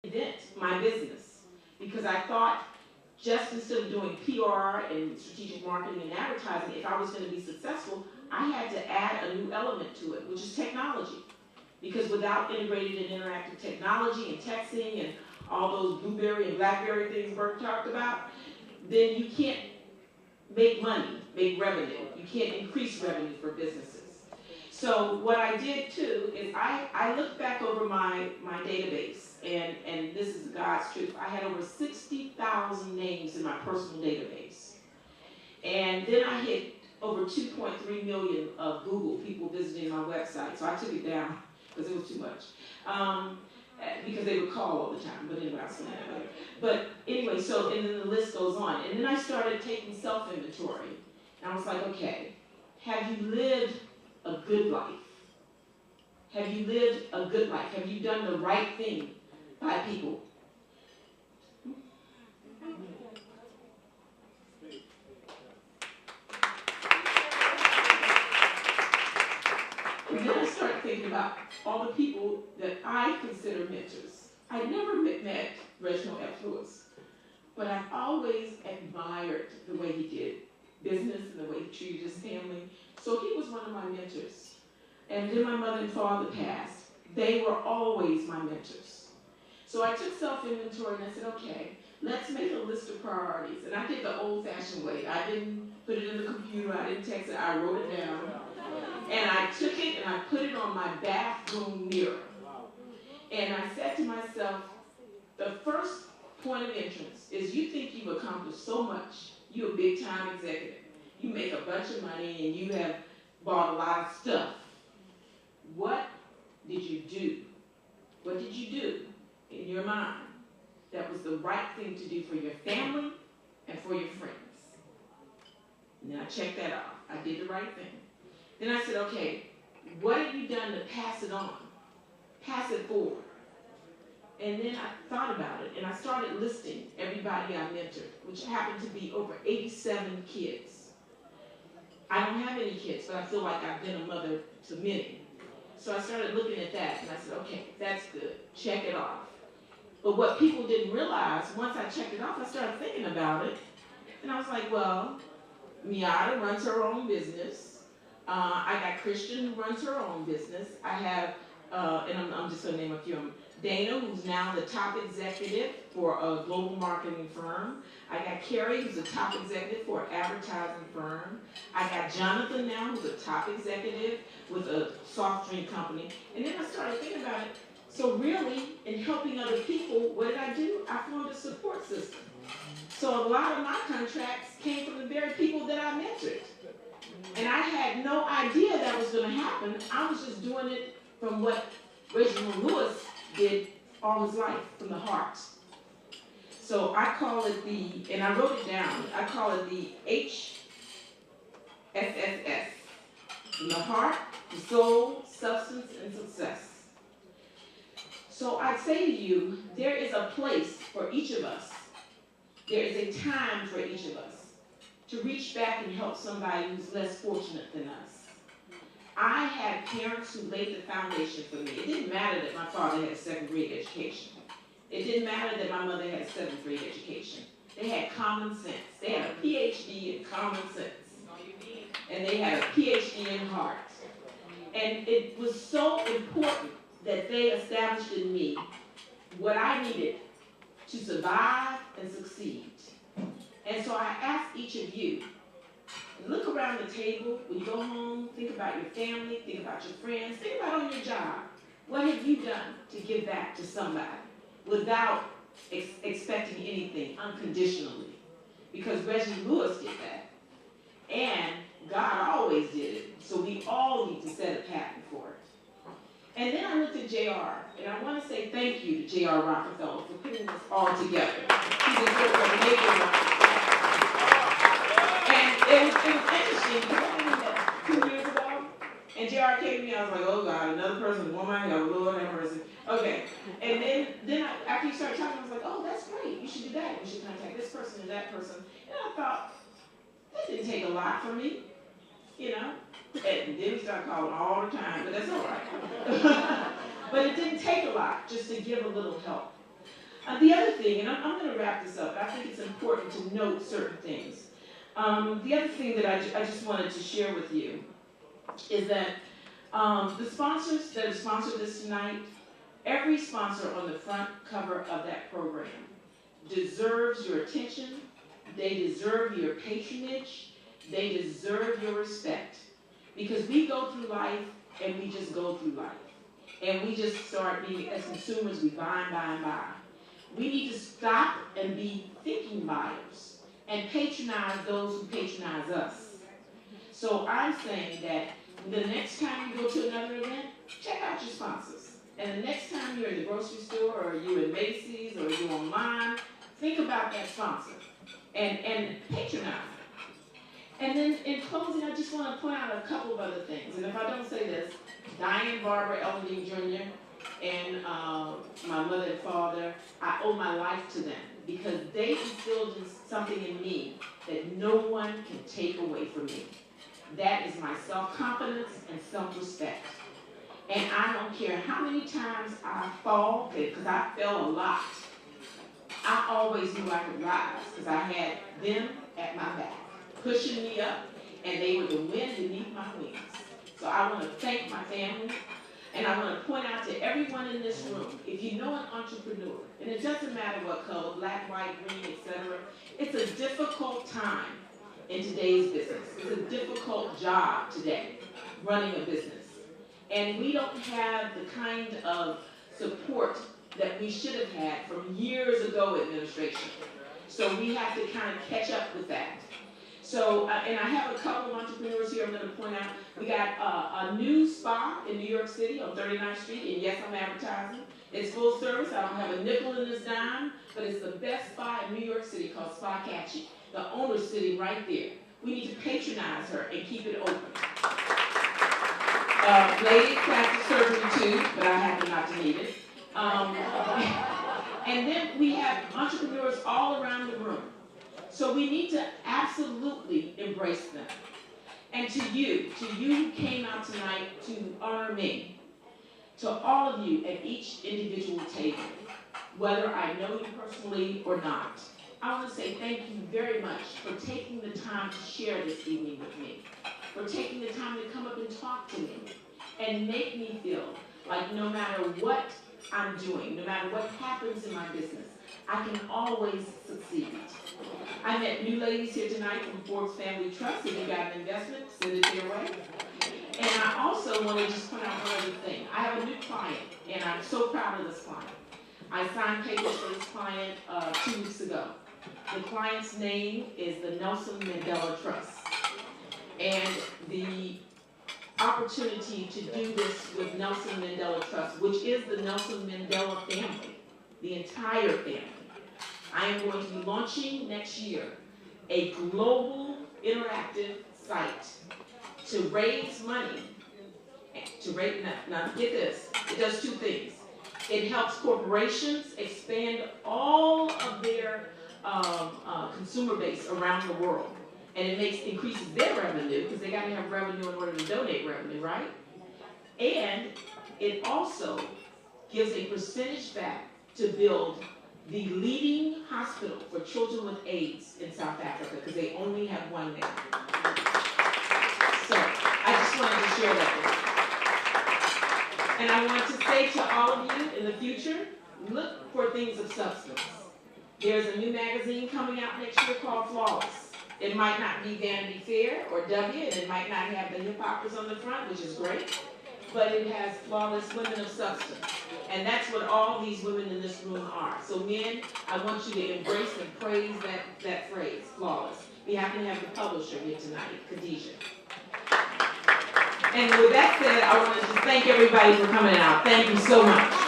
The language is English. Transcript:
reinvent my business because I thought just instead of doing PR and strategic marketing and advertising, if I was going to be successful, I had to add a new element to it, which is technology. Because without integrated and interactive technology and texting and all those Blueberry and Blackberry things Bert talked about, then you can't make money, make revenue. You can't increase revenue for businesses. So what I did too is I looked back over my database, and this is God's truth. I had over 60,000 names in my personal database. And then I hit over 2.3 million of Google people visiting my website. So I took it down because it was too much. Because they would call all the time, but anyway, I'll say that later. But anyway, so, and then the list goes on. And then I started taking self-inventory. And I was like, okay, have you lived a good life? Have you lived a good life? Have you done the right thing by people? And then I started thinking about all the people that I consider mentors. I never met Reginald F. Lewis, but I've always admired the way he did business and the way he treated his family. So he was one of my mentors. And then my mother and father passed. They were always my mentors. So I took self-inventory and I said, okay, let's make a list of priorities. And I did the old-fashioned way. I didn't put it in the computer. I didn't text it. I wrote it down. And I took it and I put it on my bathroom mirror. And I said to myself, the first point of entrance is you think you've accomplished so much. You're a big-time executive. You make a bunch of money and you have bought a lot of stuff. What did you do? What did you do in your mind that was the right thing to do for your family and for your friends? And then I checked that off. I did the right thing. Then I said, okay, what have you done to pass it on? Pass it forward. And then I thought about it, and I started listing everybody I mentored, which happened to be over 87 kids. I don't have any kids, but I feel like I've been a mother to many. So I started looking at that, and I said, okay, that's good. Check it off. But what people didn't realize, once I checked it off, I started thinking about it, and I was like, well, Miata runs her own business. I got Christian who runs her own business. I have, and I'm just going to name a few of them. Dana, who's now the top executive for a global marketing firm. I got Carrie, who's a top executive for an advertising firm. I got Jonathan now, who's a top executive with a soft drink company. And then I started thinking about it. So really, in helping other people, what did I do? I formed a support system. So a lot of my contracts came from the very people that I mentored. And I had no idea that was going to happen. I was just doing it from what Reginald Lewis did all his life, from the heart. So I call it the, and I wrote it down, I call it the HSSS. From the heart, the soul, substance, and success. So I say to you, there is a place for each of us. There is a time for each of us to reach back and help somebody who's less fortunate than us. I had parents who laid the foundation for me. It didn't matter that my father had a second-grade education. It didn't matter that my mother had a seventh-grade education. They had common sense. They had a PhD in common sense. And they had a PhD in heart. And it was so important that they established in me what I needed to survive and succeed. And so I ask each of you, look around the table when you go home, think about your family, think about your friends, think about on your job. What have you done to give back to somebody without expecting anything, unconditionally? Because Reggie Lewis did that. And God always did it. So we all need to set a pattern for it. And then I looked at JR, and I want to say thank you to JR Rockefeller for putting this all together. He's a good maker. And it was interesting because I did that 2 years ago, and JR came to me, I was like, oh God, another person, woman, oh Lord have mercy. Okay, and then after you started talking, I was like, oh, that's great, you should do that, you should contact this person and that person. And I thought, that didn't take a lot for me, you know. And then we started calling all the time, but that's all right. But it didn't take a lot just to give a little help. The other thing, and I'm going to wrap this up, but I think it's important to note certain things. The other thing that I just wanted to share with you is that the sponsors that have sponsored this tonight, every sponsor on the front cover of that program deserves your attention, they deserve your patronage, they deserve your respect. Because we go through life and we just go through life. And we just start being, as consumers, we buy and buy and buy. We need to stop and be thinking buyers and patronize those who patronize us. So I'm saying that the next time you go to another event, check out your sponsors. And the next time you're in the grocery store or you're in Macy's or you're online, think about that sponsor and patronize. And then in closing, I just want to point out a couple of other things. And if I don't say this, Diane, Barbara, Eldridge Jr., and my mother and father, I owe my life to them because they instilled something in me that no one can take away from me. That is my self-confidence and self-respect. And I don't care how many times I fall, because I fell a lot. I always knew I could rise because I had them at my back, pushing me up, and they were the wind beneath my wings. So I want to thank my family, and I want to point out to everyone in this room, if you know an entrepreneur, and it doesn't matter what color, black, white, green, etc., it's a difficult time in today's business. It's a difficult job today, running a business. And we don't have the kind of support that we should have had from years ago administration. So we have to kind of catch up with that. So, and I have a couple of entrepreneurs here I'm going to point out. We got a new spa in New York City on 39th Street, and yes, I'm advertising. It's full service. I don't have a nickel in this dime, but it's the best spa in New York City called Spa Catchy. The owner's sitting right there. We need to patronize her and keep it open. Lady, plastic surgery too, but I happen not to need it. And then we have entrepreneurs all around the room. So we need to absolutely embrace them. And to you who came out tonight to honor me, to all of you at each individual table, whether I know you personally or not, I want to say thank you very much for taking the time to share this evening with me, for taking the time to come up and talk to me and make me feel like no matter what I'm doing, no matter what happens in my business, I can always succeed. I met new ladies here tonight from Forbes Family Trust. If you got an investment, send it their way. And I also want to just point out one other thing. I have a new client, and I'm so proud of this client. I signed papers for this client 2 weeks ago. The client's name is the Nelson Mandela Trust. And the opportunity to do this with Nelson Mandela Trust, which is the Nelson Mandela family, the entire family. I am going to be launching next year a global interactive site to raise money. Now get this, it does two things. It helps corporations expand all of their consumer base around the world. And it increases their revenue, because they got to have revenue in order to donate revenue, right? And it also gives a percentage back to build the leading hospital for children with AIDS in South Africa, because they only have one there. So I just wanted to share that with you. And I want to say to all of you in the future, look for things of substance. There's a new magazine coming out next year called Flawless. It might not be Vanity Fair or W, and it might not have the hip-hoppers on the front, which is great, but it has flawless women of substance. And that's what all these women in this room are. So men, I want you to embrace and praise that phrase, flawless. We happen to have the publisher here tonight, Khadijah. And with that said, I want to just thank everybody for coming out. Thank you so much.